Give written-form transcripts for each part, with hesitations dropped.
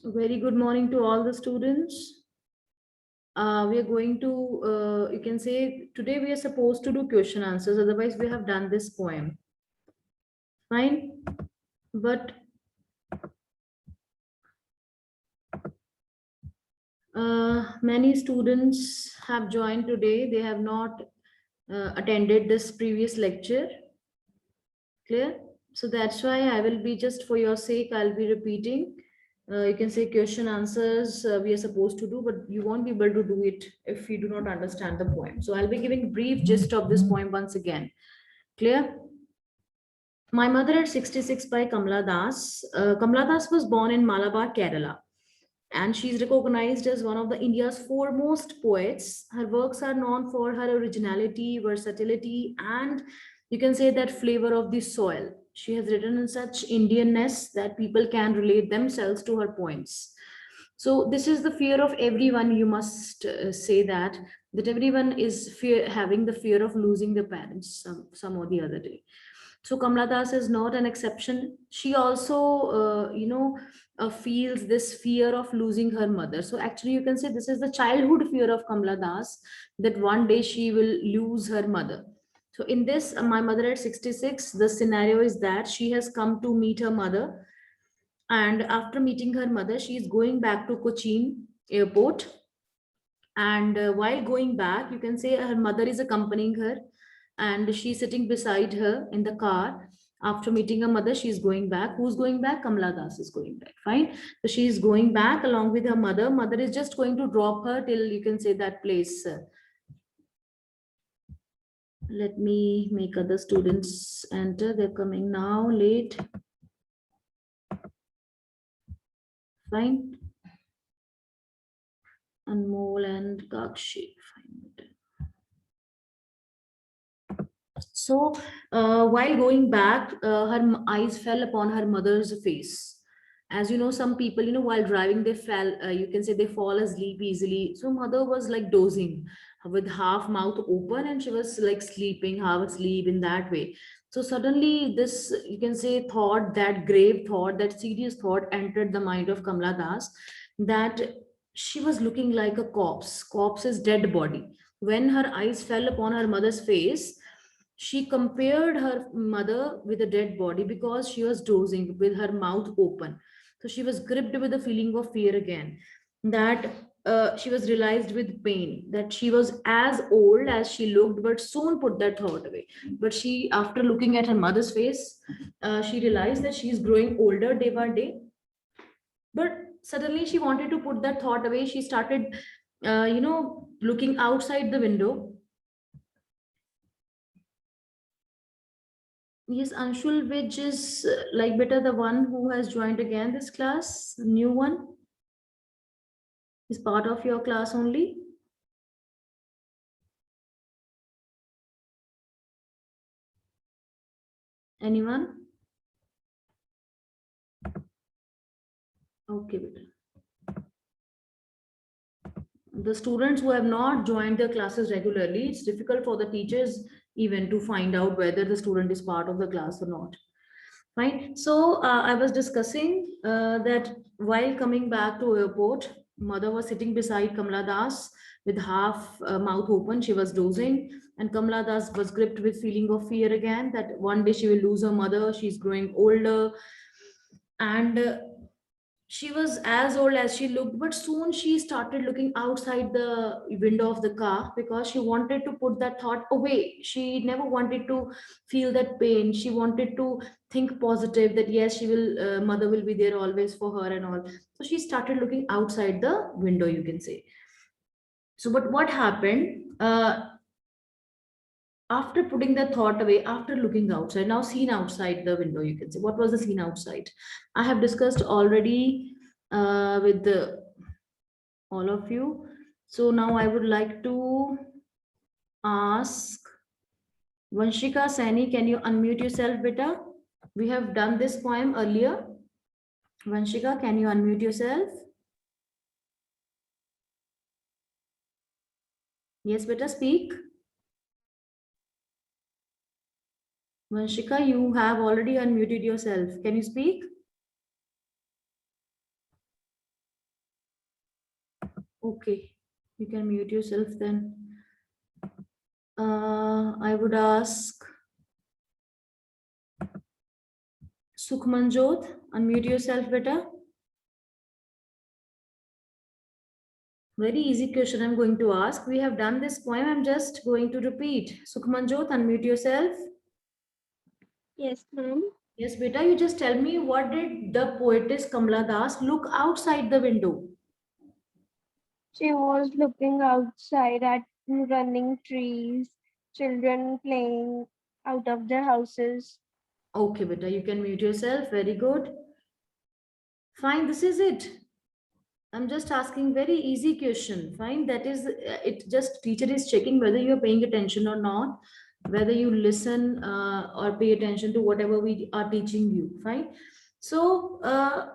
Very good morning to all the students. We are going to, you can say, today we are supposed to do question answers, otherwise, we have done this poem. Fine. But many students have joined today, they have not attended this previous lecture. Clear? So that's why I will be just for your sake, I'll be repeating. You can say question answers we are supposed to do, but you won't be able to do it if you do not understand the poem. So I'll be giving brief gist of this poem once again. Clear? My Mother at 66 by Kamla Das. Kamla Das was born in Malabar, Kerala, and she's recognized as one of the India's foremost poets. Her works are known for her originality, versatility, and you can say that flavor of the soil. She has written in such Indianness that people can relate themselves to her poems. So this is the fear of everyone. You must say that everyone is having the fear of losing their parents some or the other day. So Kamla Das is not an exception. She also, feels this fear of losing her mother. So actually, you can say this is the childhood fear of Kamla Das, that one day she will lose her mother. So in this, My Mother at 66, the scenario is that she has come to meet her mother, and after meeting her mother, she is going back to Cochin airport. And while going back, you can say her mother is accompanying her, and she's sitting beside her in the car. After meeting her mother, she's going back. Who's going back? Kamla Das is going back. Fine. So she's going back along with her mother. Mother is just going to drop her till, you can say, that place. Let me make other students enter. They're coming now, late. Fine. Anmol and Kakshi. Fine. So, while going back, eyes fell upon her mother's face. As you know, some people, while driving, they fell, you can say they fall asleep easily. So, mother was like dozing with half mouth open, and she was like sleeping, half asleep in that way. So, suddenly, this, you can say, thought, that grave thought, that serious thought entered the mind of Kamla Das, that she was looking like a corpse's dead body. When her eyes fell upon her mother's face, she compared her mother with a dead body because she was dozing with her mouth open. So she was gripped with a feeling of fear again. That she was realized with pain that she was as old as she looked, but soon put that thought away. But she, after looking at her mother's face, she realized that she is growing older day by day. But suddenly she wanted to put that thought away. She started, looking outside the window. Yes, Anshul, which is like better the one who has joined again this class, new one, is part of your class only. Anyone? Okay, better. The students who have not joined their classes regularly, it's difficult for the teachers even to find out whether the student is part of the class or not. Fine. So I was discussing that while coming back to airport, mother was sitting beside Kamla Das with half mouth open. She was dozing, and Kamla Das was gripped with feeling of fear again that one day she will lose her mother. She's growing older, and she was as old as she looked, but soon she started looking outside the window of the car because she wanted to put that thought away. She never wanted to feel that pain. She wanted to think positive that yes, she will, mother will be there always for her and all. So she started looking outside the window, you can say. So, but what happened? After putting that thought away, after looking outside, now seen outside the window, you can say, what was the scene outside? I have discussed already with all of you. So now I would like to ask Vanshika Saini, can you unmute yourself, beta? We have done this poem earlier. Vanshika, can you unmute yourself? Yes, beta, speak. Vanshika, you have already unmuted yourself. Can you speak? Okay, you can mute yourself then. I would ask Sukhmanjot, unmute yourself better. Very easy question I'm going to ask. We have done this poem. I'm just going to repeat. Sukhmanjot, unmute yourself. Yes, ma'am. Yes, beta, you just tell me, what did the poetess Kamala Das look outside the window? She was looking outside at running trees, children playing out of their houses. Okay, beta, you can mute yourself. Very good. Fine, this is it. I'm just asking very easy question. Fine, that is it. Just teacher is checking whether you're paying attention or not, whether you listen or pay attention to whatever we are teaching you. Fine. So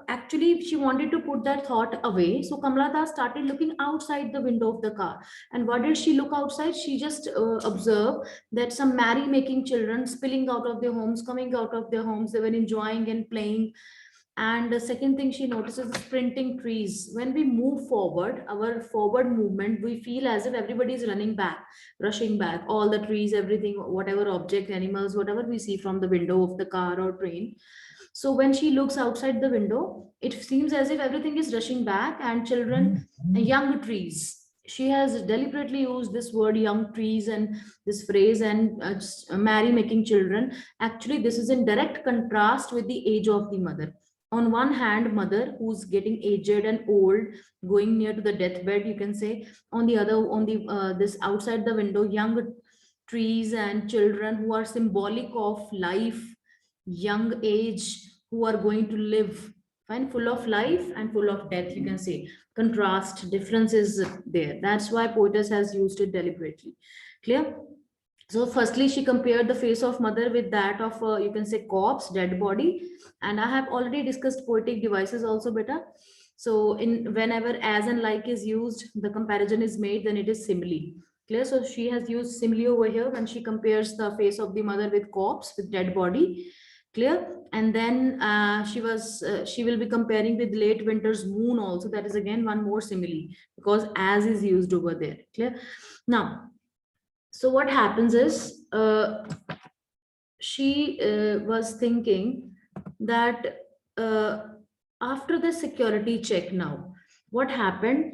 actually, she wanted to put that thought away. So Kamala Das started looking outside the window of the car. And what did she look outside? She just observed that some merry-making children spilling out of their homes, coming out of their homes. They were enjoying and playing. And the second thing she notices is sprinting trees. When we move forward, our forward movement, we feel as if everybody is running back, rushing back. All the trees, everything, whatever object, animals, whatever we see from the window of the car or train. So when she looks outside the window, it seems as if everything is rushing back, and children, young trees. She has deliberately used this word young trees and this phrase and marry making children. Actually, this is in direct contrast with the age of the mother. On one hand, mother who's getting aged and old, going near to the deathbed, you can say. On the other, on the this outside the window, young trees and children who are symbolic of life, young age, who are going to live, fine, full of life and full of death, you can say. Contrast difference is there. That's why poetess has used it deliberately. Clear? So firstly, she compared the face of mother with that of you can say corpse, dead body. And I have already discussed poetic devices also better. So in whenever as and like is used, the comparison is made, then it is simile. Clear? So she has used simile over here when she compares the face of the mother with corpse, with dead body. Clear? And then she will be comparing with late winter's moon also. That is again one more simile, because as is used over there. Clear? Now, so what happens is she was thinking that after the security check, now what happened,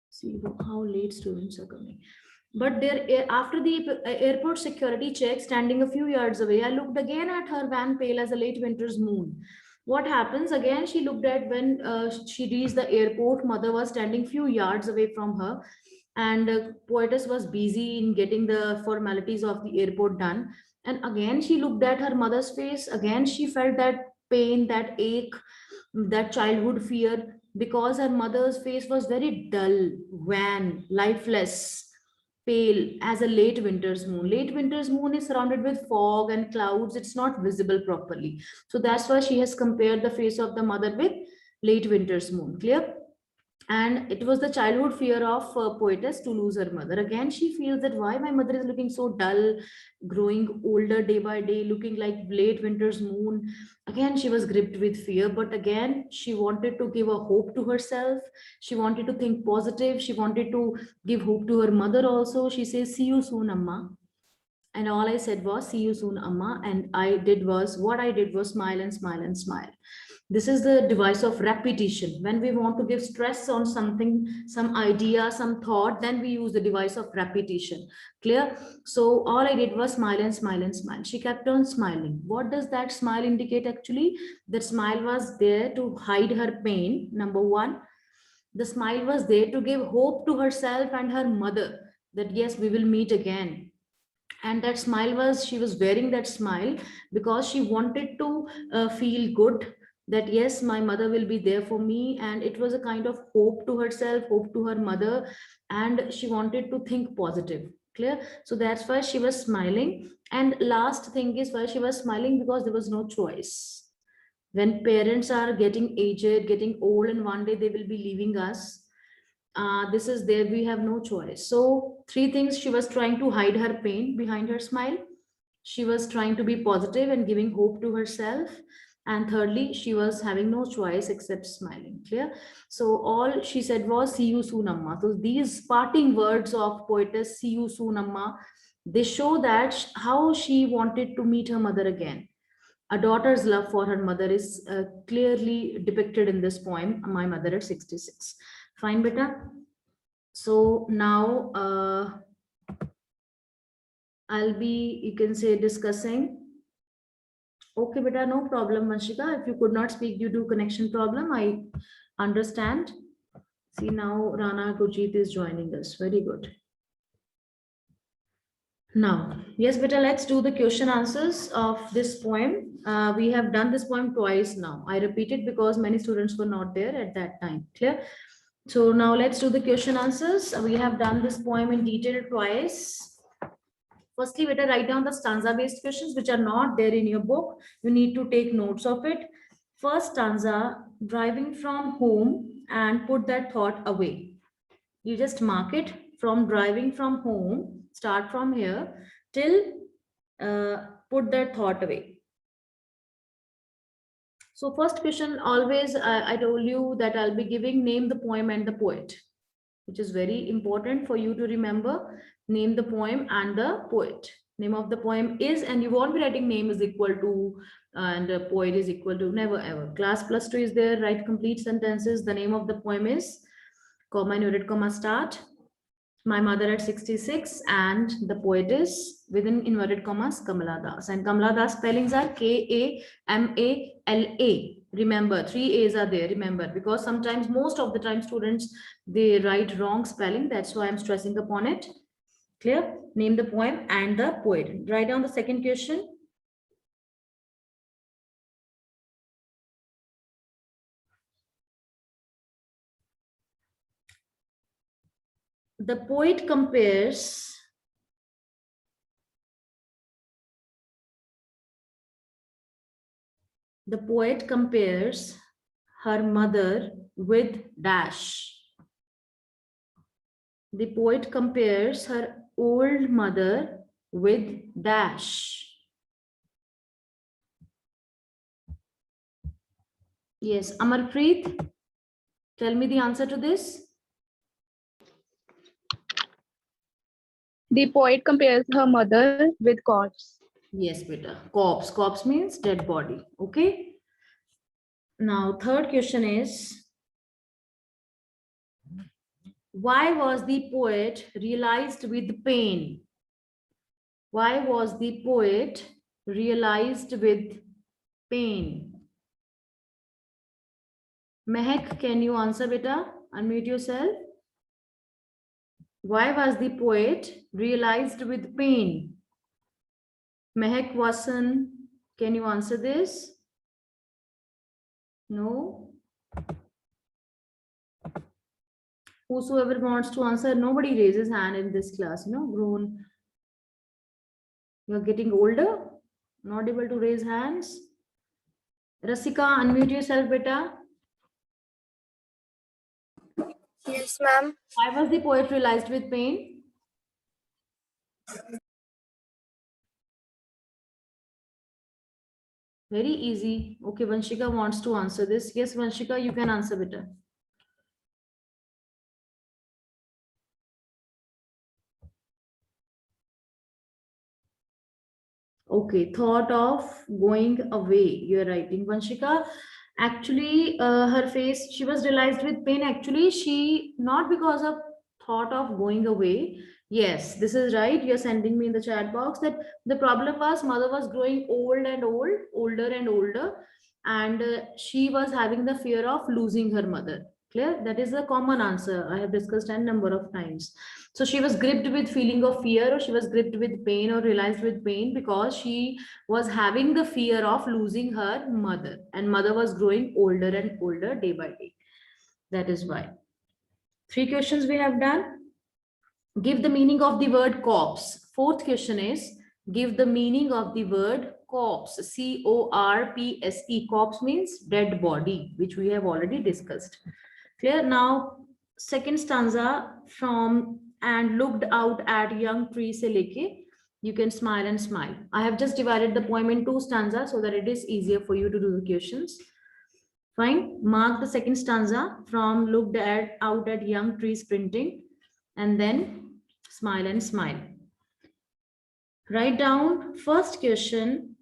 see how late students are coming. But there, after the airport security check, standing a few yards away, I looked again at her van, pale as a late winter's moon. What happens again? She looked at when she reached the airport. Mother was standing few yards away from her, and poetess was busy in getting the formalities of the airport done. And again, she looked at her mother's face. Again, she felt that pain, that ache, that childhood fear, because her mother's face was very dull, wan, lifeless, pale as a late winter's moon. Late winter's moon is surrounded with fog and clouds, it's not visible properly. So that's why she has compared the face of the mother with late winter's moon. Clear? And it was the childhood fear of poetess to lose her mother. Again, she feels that why my mother is looking so dull, growing older day by day, looking like late winter's moon. Again, she was gripped with fear, but again, she wanted to give a hope to herself. She wanted to think positive. She wanted to give hope to her mother also. She says, see you soon, Amma. And all I said was, see you soon, Amma. And what I did was smile and smile and smile. This is the device of repetition. When we want to give stress on something, some idea, some thought, then we use the device of repetition. Clear? So all I did was smile and smile and smile. She kept on smiling. What does that smile indicate actually? That smile was there to hide her pain, number one. The smile was there to give hope to herself and her mother that yes, we will meet again. And that smile was, she was wearing that smile because she wanted to feel good, that yes, my mother will be there for me. And it was a kind of hope to herself, hope to her mother, and she wanted to think positive. Clear? So that's why she was smiling. And last thing is why she was smiling, because there was no choice. When parents are getting aged, getting old, and one day they will be leaving us, this is there, we have no choice. So three things: she was trying to hide her pain behind her smile, she was trying to be positive and giving hope to herself, And thirdly, she was having no choice except smiling. Clear? So all she said was, see you soon, Amma. So these parting words of poetess, see you soon, Amma, they show that how she wanted to meet her mother again. A daughter's love for her mother is clearly depicted in this poem, My Mother at 66. Fine, beta. So now I'll be, you can say, discussing. Okay, beta, no problem, Vanshika. If you could not speak due to connection problem, I understand. See, now Rana Gurjeet is joining us. Very good. Now, yes, beta, let's do the question answers of this poem. We have done this poem twice now. I repeat it because many students were not there at that time. Clear? So now let's do the question answers. We have done this poem in detail twice. Firstly, better write down the stanza based questions which are not there in your book. You need to take notes of it. First stanza, driving from home, and put that thought away. You just mark it from driving from home, start from here till put that thought away. So first question, always I told you that I'll be giving name the poem and the poet, which is very important for you to remember. Name the poem and the poet. Name of the poem is, and you won't be writing name is equal to and poet is equal to, never ever. Class plus 2 is there, write complete sentences. The name of the poem is, comma, inverted comma, start, My Mother at 66, and the poet is, within inverted commas, Kamala Das. And Kamala Das spellings are Kamala. Remember, 3 A's are there, remember, because sometimes, most of the time, students, they write wrong spelling. That's why I'm stressing upon it. Clear? Name the poem and the poet. Write down the second question. The poet compares her mother with dash. The poet compares her old mother with dash. Yes, Amarpreet, tell me the answer to this. The poet compares her mother with corpse. Yes, beta. Corpse. Corpse means dead body. Okay. Now, third question is, why was the poet realized with pain? Why was the poet realized with pain? Mehak, can you answer, beta? Unmute yourself. Why was the poet realized with pain? Mehak Wasan, can you answer this? No? Whosoever wants to answer, nobody raises hand in this class, grown. You're getting older, not able to raise hands. Rasika, unmute yourself, beta. Yes, ma'am. Why was the poet realized with pain? Very easy. Okay, Vanshika wants to answer this. Yes, Vanshika, you can answer better. Okay, thought of going away. You're writing, Vanshika. Actually, her face, she was realized with pain. Actually, she, not because of thought of going away. Yes, this is right. You're sending me in the chat box that the problem was mother was growing old and older and older, and she was having the fear of losing her mother. Clear? That is a common answer. I have discussed a number of times. So she was gripped with feeling of fear, or she was gripped with pain, or realized with pain, because she was having the fear of losing her mother, and mother was growing older and older day by day. That is why. 3 questions we have done. Give the meaning of the word corpse. Fourth question is, give the meaning of the word corpse. C-O-R-P-S-E. Corpse means dead body, which we have already discussed. Clear? Now, second stanza, from and looked out at young tree se leke. You can smile and smile. I have just divided the poem in 2 stanzas so that it is easier for you to do the questions. Fine. Mark the second stanza from looked at out at young trees printing, and then smile and smile. Write down first question.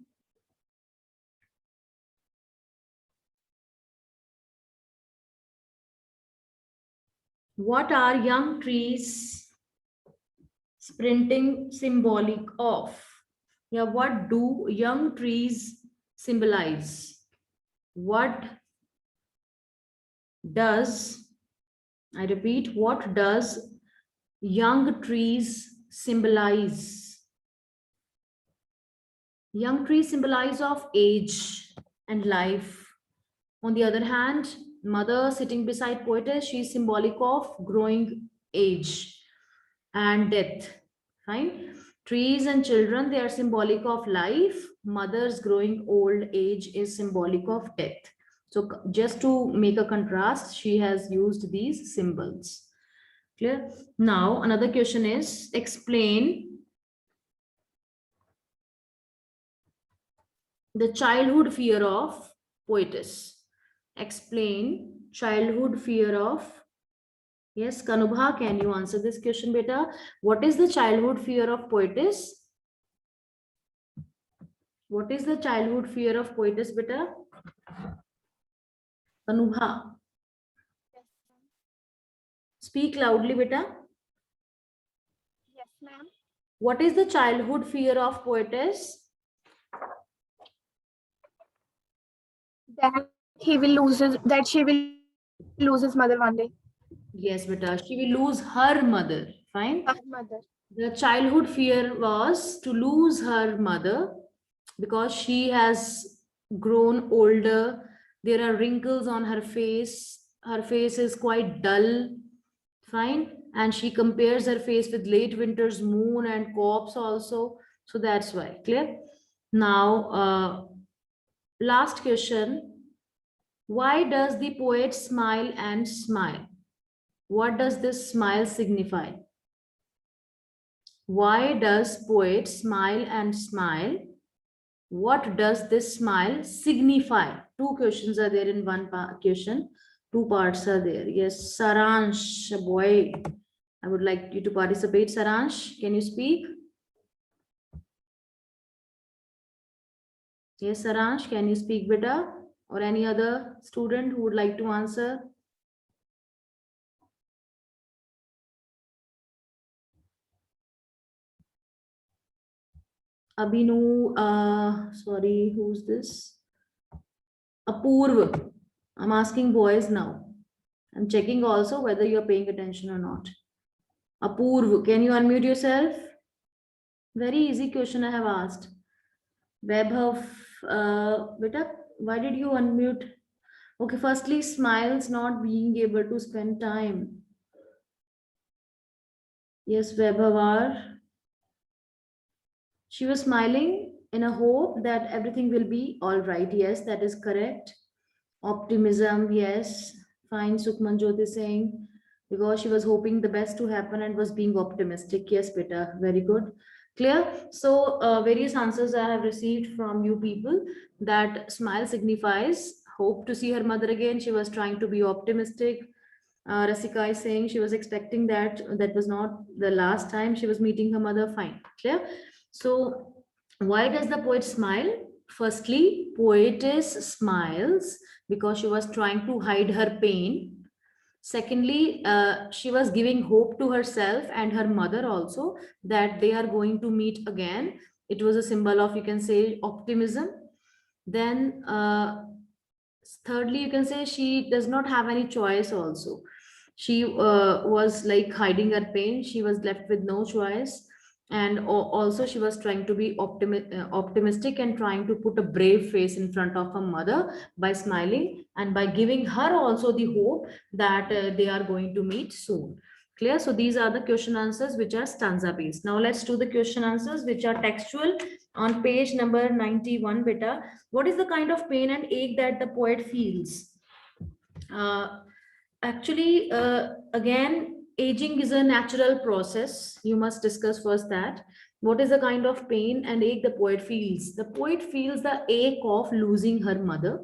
What are young trees sprinting symbolic of? Yeah, what do young trees symbolize? What does, I repeat, what does young trees symbolize? Young trees symbolize of age and life. On the other hand, mother sitting beside poetess, she is symbolic of growing age and death. Fine. Trees and children, they are symbolic of life. Mother's growing old age is symbolic of death. So just to make a contrast, she has used these symbols. Clear? Now, another question is explain the childhood fear of poetess. Explain childhood fear of. Yes, Kanubha, can you answer this question, beta? What is the childhood fear of poetess? What is the childhood fear of poetess, beta? Kanubha, speak loudly, beta. Yes, ma'am. What is the childhood fear of poetess? That he will lose his, that she will lose his mother one day. Yes, beta. She will lose her mother. Fine. Her mother. The childhood fear was to lose her mother because she has grown older. There are wrinkles on her face. Her face is quite dull. Fine. And she compares her face with late winter's moon and corpse also. So that's why. Clear? Now, last question. Why does the poet smile and smile? What does this smile signify? Why does poet smile and smile? What does this smile signify? Two questions are there in one question. Two parts are there. Yes, Saransh, boy, I would like you to participate. Saransh, can you speak? Yes, Saransh, can you speak, beta? Or any other student who would like to answer? Abhinu, sorry, who's this? Apurv. I'm asking boys now. I'm checking also whether you're paying attention or not. Apurv, can you unmute yourself? Very easy question I have asked. Vaibhav, beta, why did you unmute? Okay, firstly, smiles not being able to spend time. Yes, Vaibhav, she was smiling in a hope that everything will be all right. Yes, that is correct. Optimism, yes. Fine, Sukhman Jyoti is saying, because she was hoping the best to happen and was being optimistic. Yes, beta, very good. Clear? So, various answers I have received from you people that smile signifies hope to see her mother again. She was trying to be optimistic. Rasika is saying she was expecting that that was not the last time she was meeting her mother. Fine, clear? So, why does the poet smile? Firstly, poetess smiles because she was trying to hide her pain. Secondly, she was giving hope to herself and her mother also that they are going to meet again. It was a symbol of, you can say, optimism. Then, thirdly, you can say she does not have any choice also. She was like hiding her pain. She was left with no choice, and also she was trying to be optimistic and trying to put a brave face in front of her mother by smiling and by giving her also the hope that they are going to meet soon. Clear? So these are the question answers which are stanza based. Now let's do the question answers which are textual on page number 91. Beta, what is the kind of pain and ache that the poet feels? Actually, again, aging is a natural process. You must discuss first that. What is the kind of pain and ache the poet feels? The poet feels the ache of losing her mother.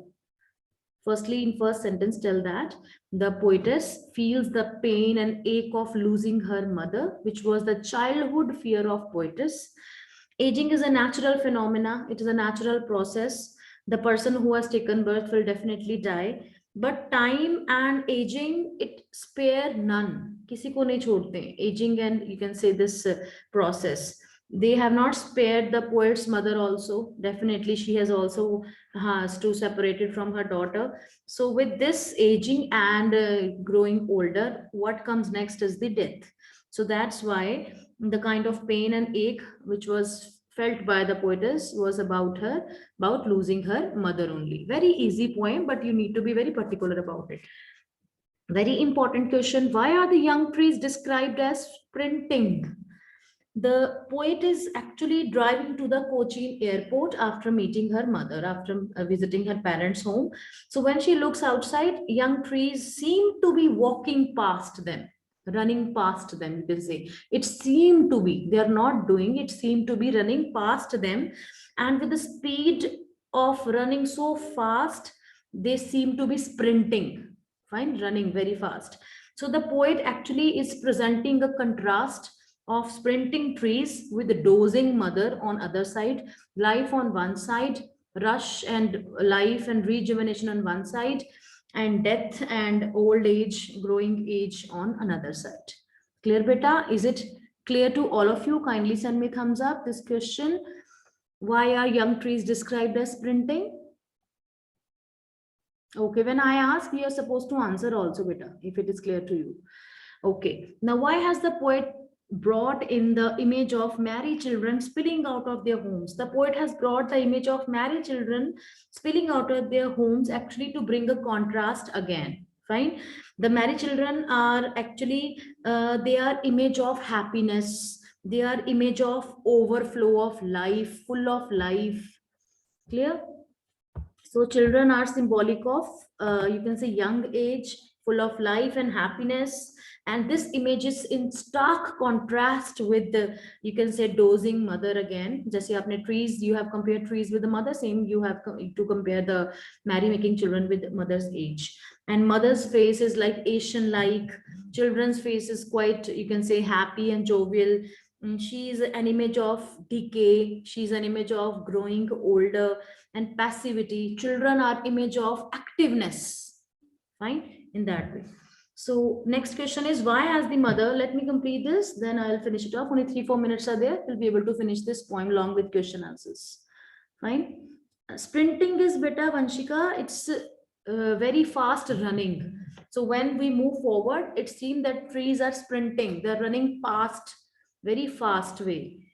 Firstly, in first sentence, tell that the poetess feels the pain and ache of losing her mother, which was the childhood fear of poetess. Aging is a natural phenomena. It is a natural process. The person who has taken birth will definitely die. But time and aging, it spare none. किसी को नहीं छोड़ते. Aging and you can say this process. They have not spared the poet's mother also. Definitely, she has to separate it from her daughter. So with this aging and growing older, what comes next is the death. So that's why the kind of pain and ache which was felt by the poetess was about losing her mother only. Very easy poem, but you need to be very particular about it. Very important question. Why are the young trees described as sprinting? The poet is actually driving to the Cochin airport after meeting her mother, after visiting her parents' home. So when she looks outside, young trees seem to be walking past them, running past them, you can say. It seemed to be, they are not doing, it seemed to be running past them. And with the speed of running so fast, they seem to be sprinting, fine, running very fast. So the poet actually is presenting a contrast of sprinting trees with the dozing mother on other side, life on one side, rush and life and rejuvenation on one side, and death and old age, growing age on another side. Clear, beta? Is it clear to all of you? Kindly send me thumbs up this question. Why are young trees described as sprinting? Okay, when I ask, you are supposed to answer also, beta, if it is clear to you. Okay, now why has the poet brought in the image of married children spilling out of their homes? The poet has brought the image of married children spilling out of their homes actually to bring a contrast again. Fine. The married children are actually, they are image of happiness. They are image of overflow of life, full of life. Clear? So children are symbolic of, you can say, young age, full of life and happiness. And this image is in stark contrast with the, you can say, dozing mother again. Just apne trees, you have compared trees with the mother, same you have to compare the marry making children with mother's age. And mother's face is like Asian-like. Children's face is quite, you can say, happy and jovial. She is an image of decay. She's an image of growing older and passivity. Children are image of activeness. Fine, in that way. So next question is, why has the mother, let me complete this, then I'll finish it off. Only 3-4 minutes are there. We'll be able to finish this poem along with question answers. Fine. Sprinting is beta, Vanshika. It's very fast running. So when we move forward, it seems that trees are sprinting. They're running past, very fast way.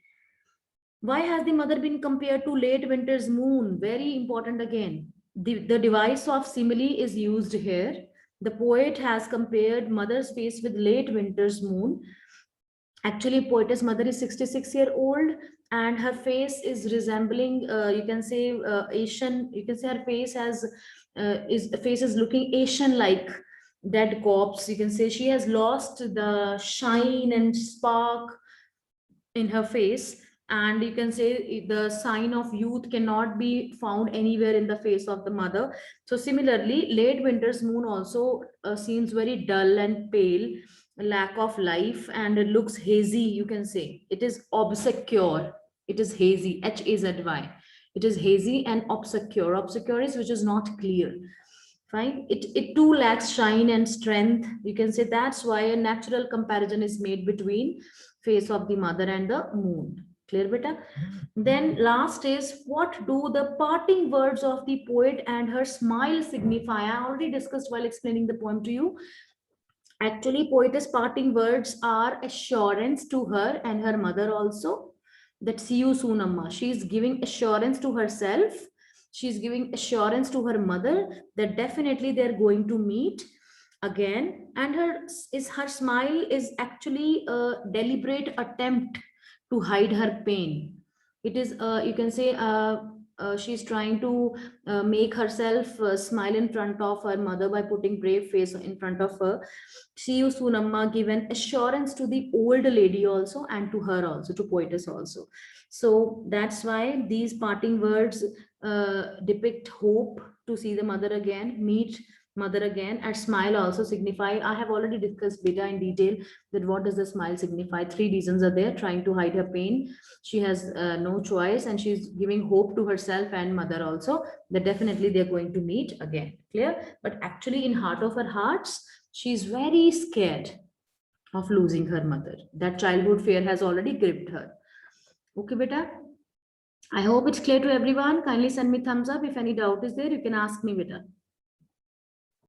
Why has the mother been compared to late winter's moon? Very important again. The device of simile is used here. The poet has compared mother's face with late winter's moon. Actually, poetess mother is 66-year-old and her face is resembling, you can say, Asian. You can say her face has, face is looking Asian-like, dead corpse. You can say she has lost the shine and spark in her face, and you can say the sign of youth cannot be found anywhere in the face of the mother. So similarly, late winter's moon also seems very dull and pale, lack of life, and it looks hazy. You can say it is obscure. It is hazy, HAZY. It is hazy and obscure. Obscure is which is not clear. Fine. It too lacks shine and strength. You can say that's why a natural comparison is made between face of the mother and the moon. Clear, beta? Then last is, what do the parting words of the poet and her smile signify? I already discussed while explaining the poem to you. Actually, poetess parting words are assurance to her and her mother also, that see you soon, Amma. She is giving assurance to herself. She's giving assurance to her mother that definitely they're going to meet again. And her smile is actually a deliberate attempt to hide her pain. It is, you can say, she's trying to make herself smile in front of her mother by putting brave face in front of her. She used Sunamma give an assurance to the old lady also, and to her also, to poetess also. So that's why these parting words depict hope to see the mother again, meet mother again. And smile also signify, I have already discussed beta in detail, that what does the smile signify. Three reasons are there: trying to hide her pain, she has no choice, and she's giving hope to herself and mother also, that definitely they're going to meet again. Clear? But actually in heart of her hearts, she's very scared of losing her mother. That childhood fear has already gripped her. Okay, beta. I hope it's clear to everyone. Kindly send me thumbs up. If any doubt is there, you can ask me, beta.